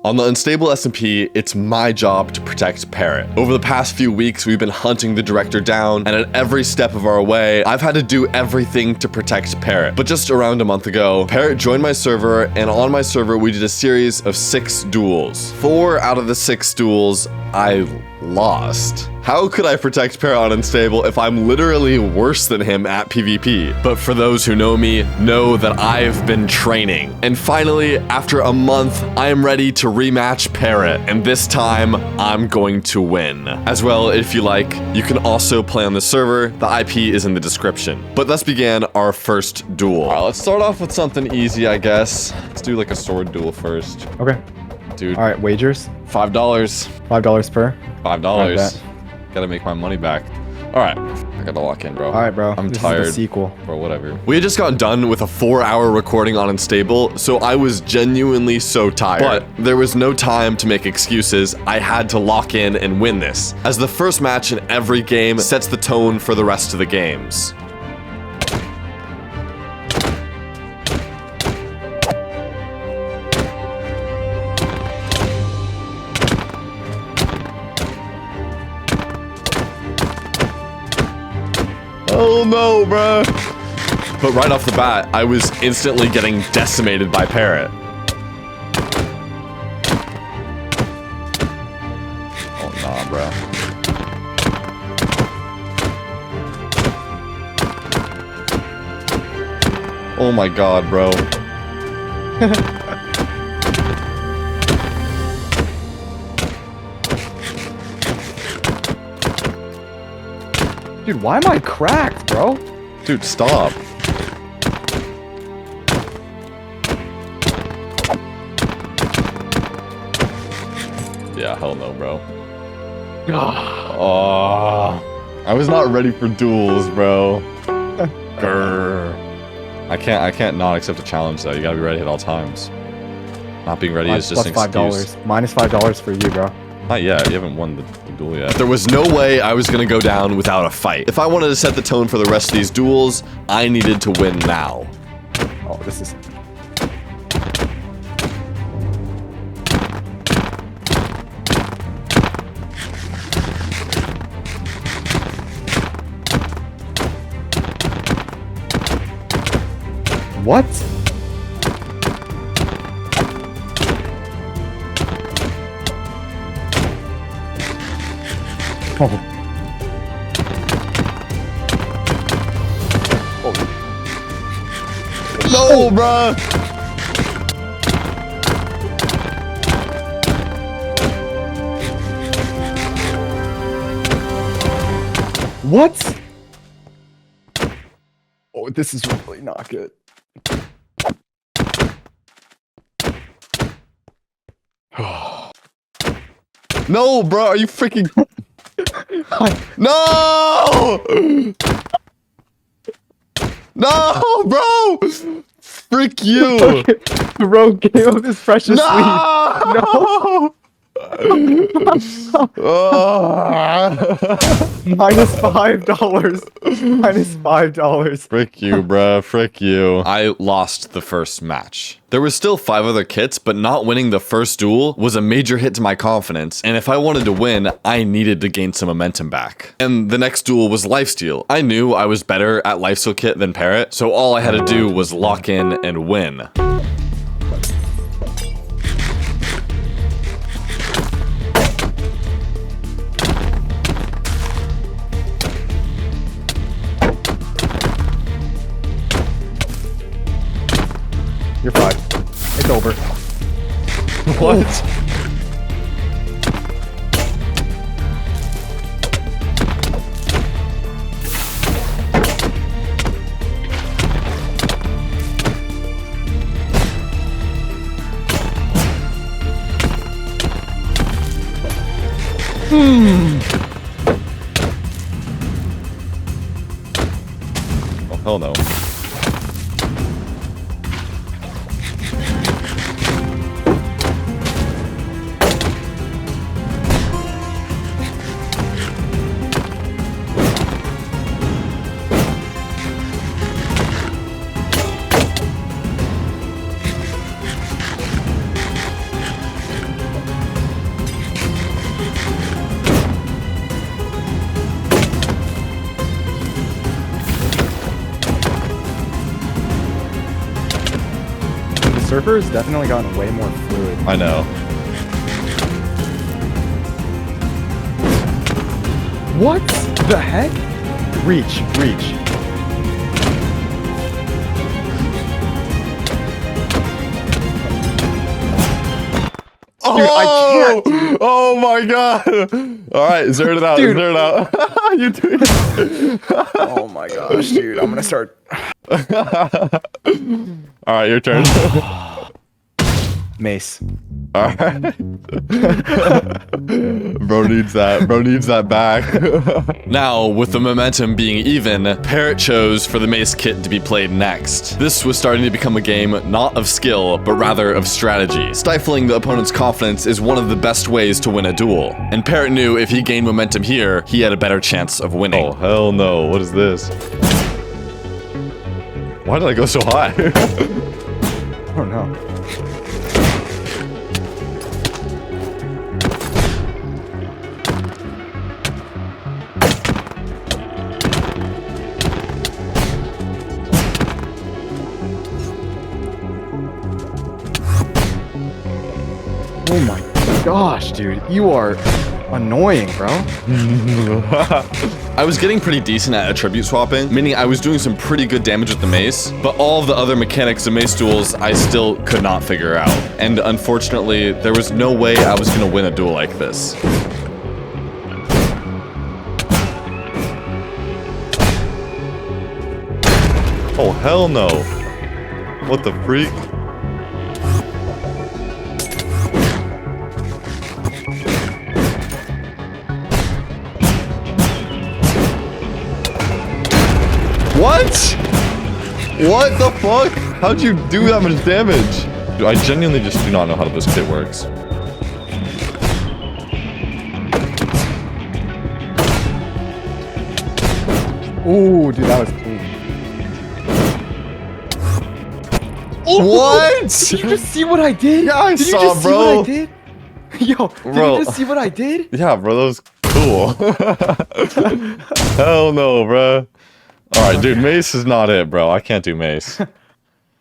On the unstable SMP, it's my job to protect Parrot. Over the past few weeks, we've been hunting the director down, and at every step of our way, I've had to do everything to protect Parrot. But just around a month ago, Parrot joined my server, and on my server, we did a series of 6 duels. 4 out of the 6 duels, I lost. How could I protect Parrot on unstable if I'm literally worse than him at PvP? But for those who know me, know that I've been training. And finally, after a month, I am ready to rematch Parrot. And this time, I'm going to win. As well, if you like, you can also play on the server. The IP is in the description. But let's begin our first duel. All right, let's start off with something easy, I guess. Let's do like a sword duel first. Okay. Dude. All right, wagers? $5. $5 per? $5. Gotta make my money back. All right, I gotta lock in, bro. All right, bro. I'm this tired. Is the sequel. Or whatever. We had just gotten done with a 4-hour recording on Unstable, so I was genuinely so tired. But there was no time to make excuses. I had to lock in and win this, as the first match in every game sets the tone for the rest of the games. Oh no, bro. But right off the bat, I was instantly getting decimated by Parrot. Oh nah, bro. Oh my god, bro. Dude, why am I cracked, bro? Dude, stop. Yeah, hell no, bro. Oh, I was not ready for duels, bro. Grr. I can't not accept a challenge though. You gotta be ready at all times. Not being ready is just an excuse. $5. Minus $5 for you, bro. Not yet. You haven't won the duel yet. There was no way I was gonna go down without a fight. If I wanted to set the tone for the rest of these duels, I needed to win now. Oh, this is... What? Oh. No, bruh! What? Oh, this is really not good. No, bro, are you freaking... No! No, bro! Frick you! Bro, gave up his precious No! sleep. No! Minus $5. Minus $5. Frick you, bruh. Frick you. I lost the first match. There was still 5 other kits, but not winning the first duel was a major hit to my confidence, and if I wanted to win, I needed to gain some momentum back. And the next duel was lifesteal. I knew I was better at lifesteal kit than Parrot, so all I had to do was lock in and win. You're fine. It's over. What? Oh, hell no. server's definitely gotten way more fluid. I know. What the heck? Reach. Dude, I can't. Dude. Oh my god! All right, zero it out. Dude. Zero it out. You do it. Oh my gosh, dude! I'm gonna start. All right, your turn. Mace. All right. Bro needs that. Bro needs that back. Now, with the momentum being even, Parrot chose for the mace kit to be played next. This was starting to become a game not of skill, but rather of strategy. Stifling the opponent's confidence is one of the best ways to win a duel, and Parrot knew if he gained momentum here, he had a better chance of winning. Oh, hell no. What is this? Why did I go so high? I don't know. Oh my gosh, dude. You are annoying, bro. I was getting pretty decent at attribute swapping, meaning I was doing some pretty good damage with the mace, but all of the other mechanics of mace duels I still could not figure out. And unfortunately, there was no way I was gonna win a duel like this. Oh, hell no. What the freak? What? What the fuck? How'd you do that much damage? Dude, I genuinely just do not know how this kit works. Ooh, dude, that was clean. What? Did you just see what I did? Yeah, I did saw, you just bro. See what I did? Yo, did Bro. you just see what I did? Yeah, bro, that was cool. Hell no, bro. Alright, dude, mace is not it, bro. I can't do mace.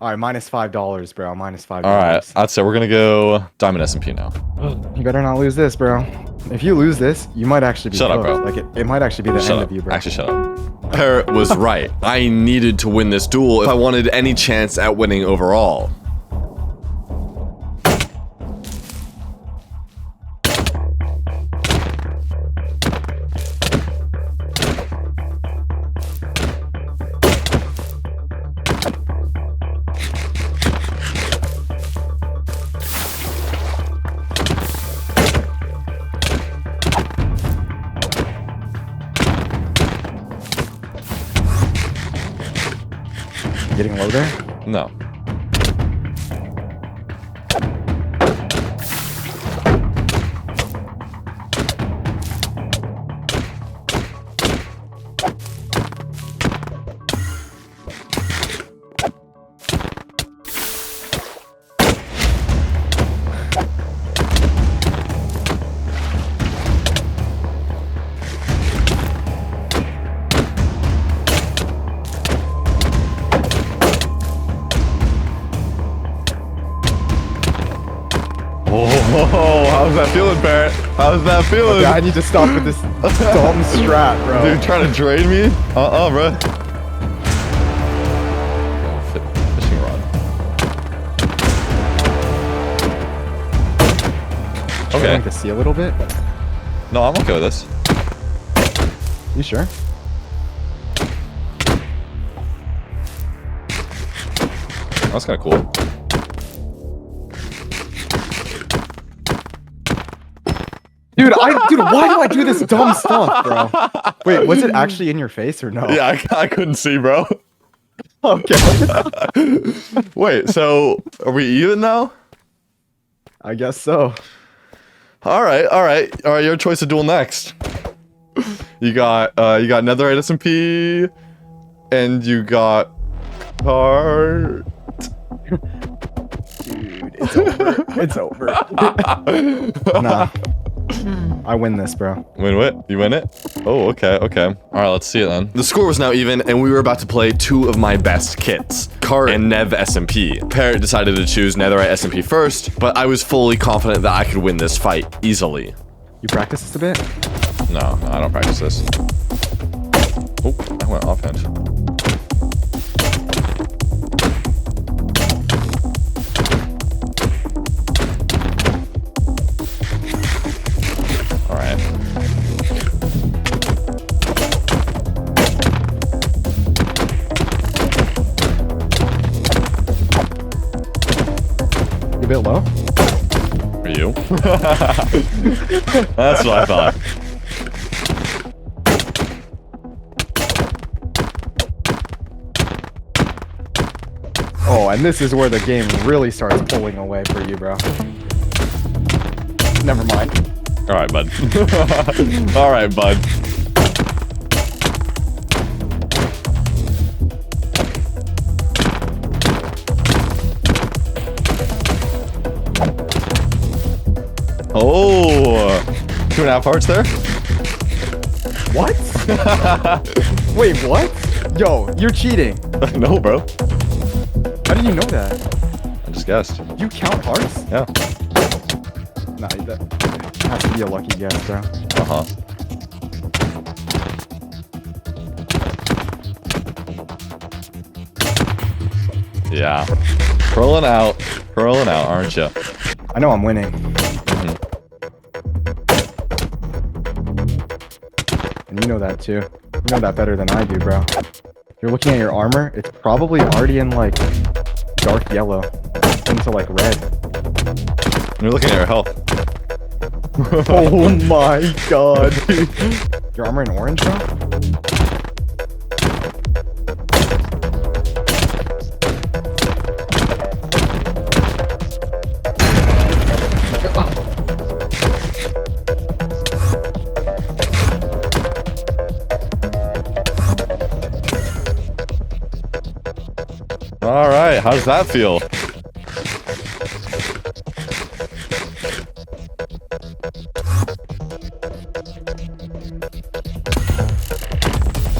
Alright, -$5, bro. -$5. Alright, I'd say we're gonna go Diamond SMP now. You better not lose this, bro. If you lose this, you might actually be Shut up, close. bro. Like, it might actually be the Shut end up. of you, bro. Actually, shut up. Parrot was right. I needed to win this duel if I wanted any chance at winning overall. Getting low there? No. Oh, how's that feeling, Parrot? How's that feeling? Okay, I need to stop with this dumb strat, bro. Dude, trying to drain me? Bro. Fishing rod. Okay. Trying to see a little bit. No, I'm okay with this. You sure? That's kind of cool. Dude, why do I do this dumb stuff, bro? Wait, was it actually in your face or no? Yeah, I couldn't see, bro. Okay. Wait, so are we even now? I guess so. All right. Your choice of duel next. You got Netherite SMP, and you got Parrot. Dude, it's over. It's over. Nah. I win this, bro. Win what? You win it? Oh, okay, okay. All right, let's see it then. The score was now even, and we were about to play two of my best kits, Cart and Nev SMP. Parrot decided to choose Netherite SMP first, but I was fully confident that I could win this fight easily. You practice this a bit? No, I don't practice this. Oh, I went offhand. A bit low? For you? That's what I thought. Oh, and this is where the game really starts pulling away for you, bro. Never mind. All right, bud. All right, bud. Oh, 2.5 hearts there? What? Wait, what? Yo, you're cheating. No, bro. How did you know that? I just guessed. You count hearts? Yeah. Nah, that has to be a lucky guess, bro. Uh-huh. Yeah. Curling out, aren't you? I know I'm winning. And you know that too. You know that better than I do, bro. You're looking at your armor, it's probably already in like dark yellow into like red. You're looking at your health. Oh my god. Your armor in orange, bro? All right, how does that feel?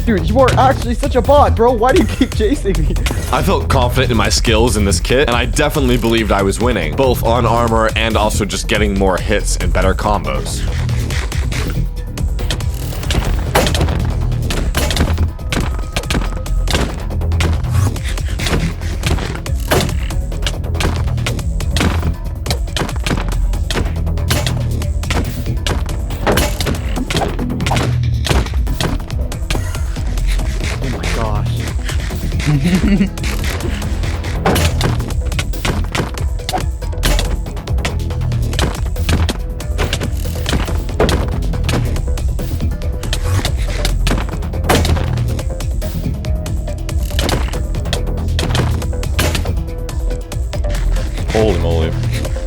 Dude, you are actually such a bot, bro. Why do you keep chasing me? I felt confident in my skills in this kit, and I definitely believed I was winning, both on armor and also just getting more hits and better combos. Holy moly.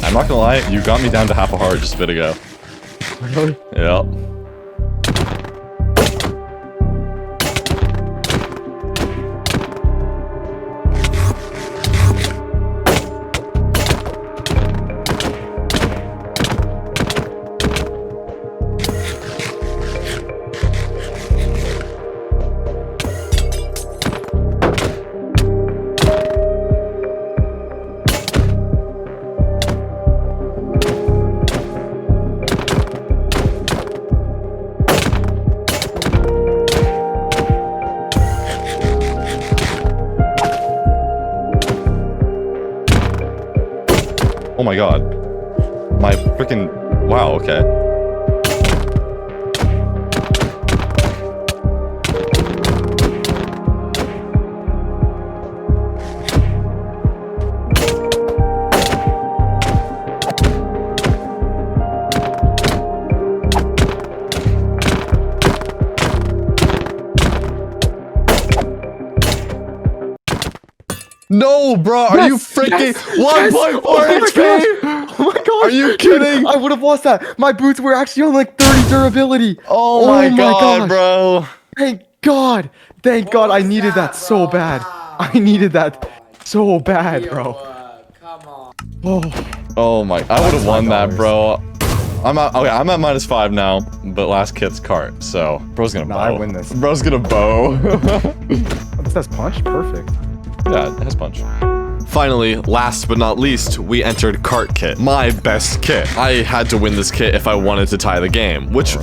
I'm not gonna lie, you got me down to half a heart just a bit ago. Really? Yeah. Oh my god. My freaking... Wow, okay. No, bro, are you freaking 1.4 HP? Oh my gosh! Are you kidding? Dude, I would have lost that. My boots were actually on like 30 durability. Oh my god, gosh. bro. Thank God. Thank God. I needed that so bad. I needed that so bad, bro. Come on. Oh. Oh my, I would have won that, bro. I'm at -5 now, but last kit's cart, so bro's gonna bow. I win this. Bro's gonna bow. Oh, this has punch? Perfect. Yeah, it has punch. Finally, last but not least, we entered cart kit, my best kit. I had to win this kit if I wanted to tie the game, which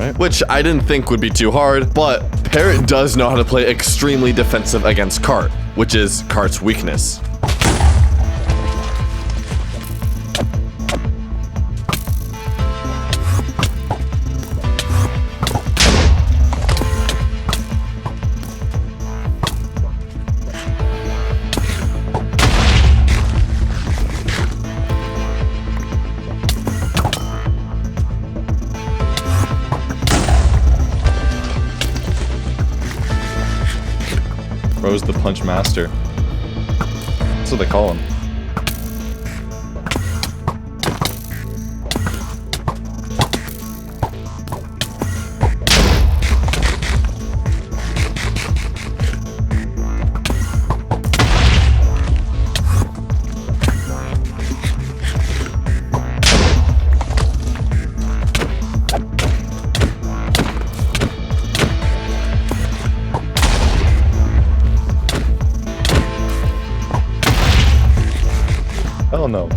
I didn't think would be too hard, but Parrot does know how to play extremely defensive against cart, which is cart's weakness. Bro's the punch master. That's what they call him. Hell no.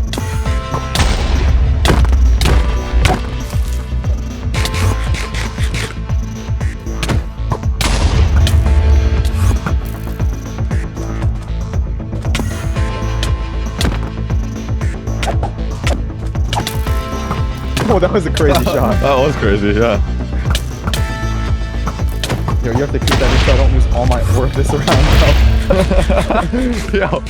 Oh, that was a crazy shot. That was crazy, yeah. Yo, you have to keep that in so I don't lose all my orifice around, bro. Yo.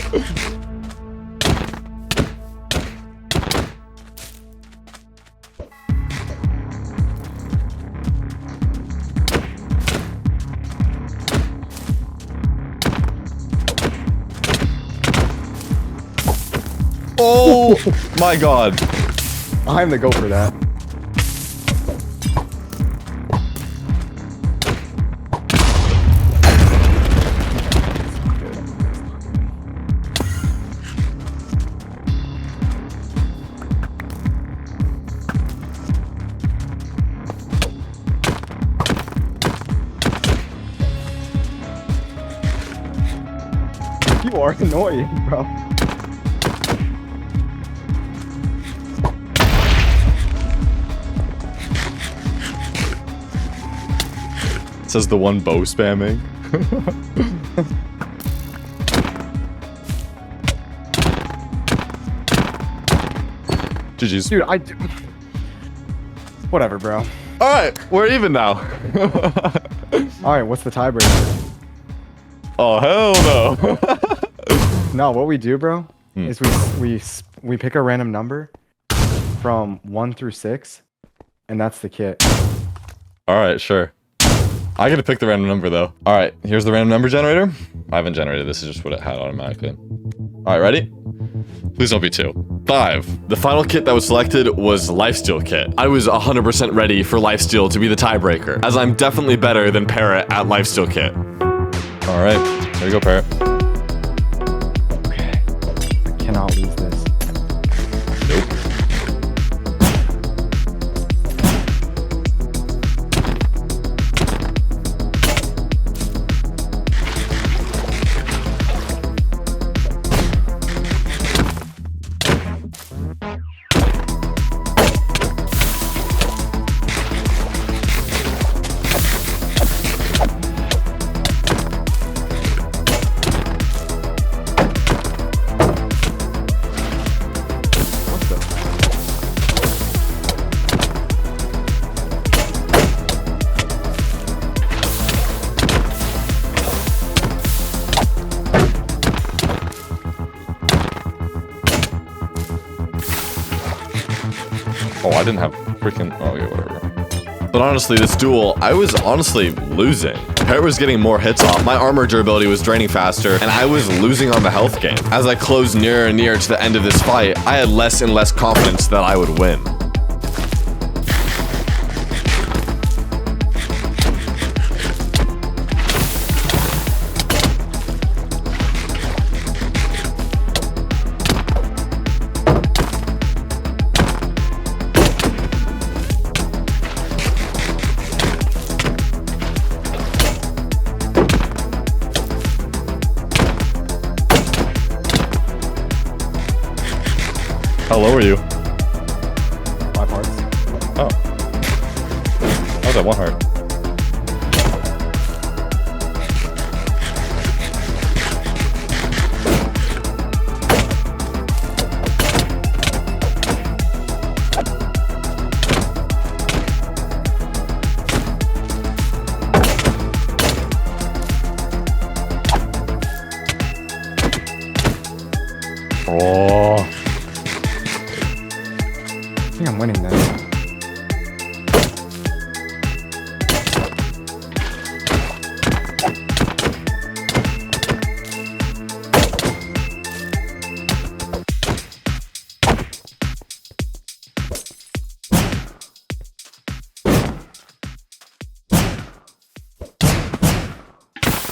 Oh my god. I'm the go for that. You are annoying, bro. Says the one bow spamming. GG's. Dude, whatever, bro. Alright, we're even now. Alright, what's the tiebreaker? Oh, hell no. No, what we do, bro, is we pick a random number from 1 through 6, and that's the kit. Alright, sure. I get to pick the random number, though. Alright, here's the random number generator. I haven't generated this, is just what it had automatically. Alright, ready? Please don't be 2. 5. The final kit that was selected was Lifesteal kit. I was 100% ready for Lifesteal to be the tiebreaker, as I'm definitely better than Parrot at Lifesteal kit. Alright, here we go, Parrot. Okay. I cannot lose this. Nope. Oh, I didn't have freaking... Oh, yeah, whatever. But honestly, this duel, I was honestly losing. Parrot was getting more hits off, my armor durability was draining faster, and I was losing on the health gain. As I closed nearer and nearer to the end of this fight, I had less and less confidence that I would win. low are you? 5 hearts. Oh. I was at 1 heart. Oh. I think I'm winning this.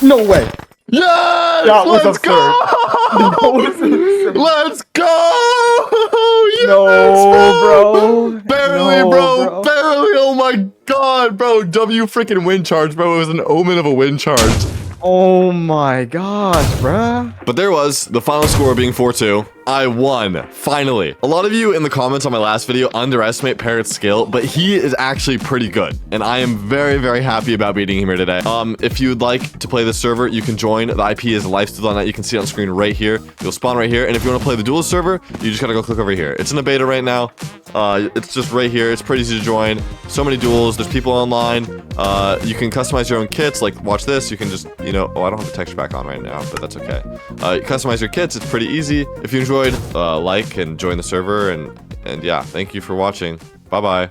No way! Yes! That was Let's absurd. go! That was insane. Let's go! Yes, No, bro. Barely, No, bro. Barely. Oh my god, bro. W freaking wind charge, bro. It was an omen of a wind charge. Oh my gosh, bruh. But there was the final score being 4-2. I won, finally. A lot of you in the comments on my last video underestimate Parrot's skill, but he is actually pretty good. And I am very, very happy about beating him here today. If you'd like to play this server, you can join. The IP is lifesteal.net. You can see it on screen right here. You'll spawn right here. And if you want to play the duel server, you just gotta go click over here. It's in a beta right now. It's just right here. It's pretty easy to join. So many duels. There's people online. You can customize your own kits. Like, watch this. You can just, you know, oh, I don't have the texture pack on right now, but that's okay. Customize your kits. It's pretty easy. If you enjoyed, like and join the server. And yeah, thank you for watching. Bye-bye.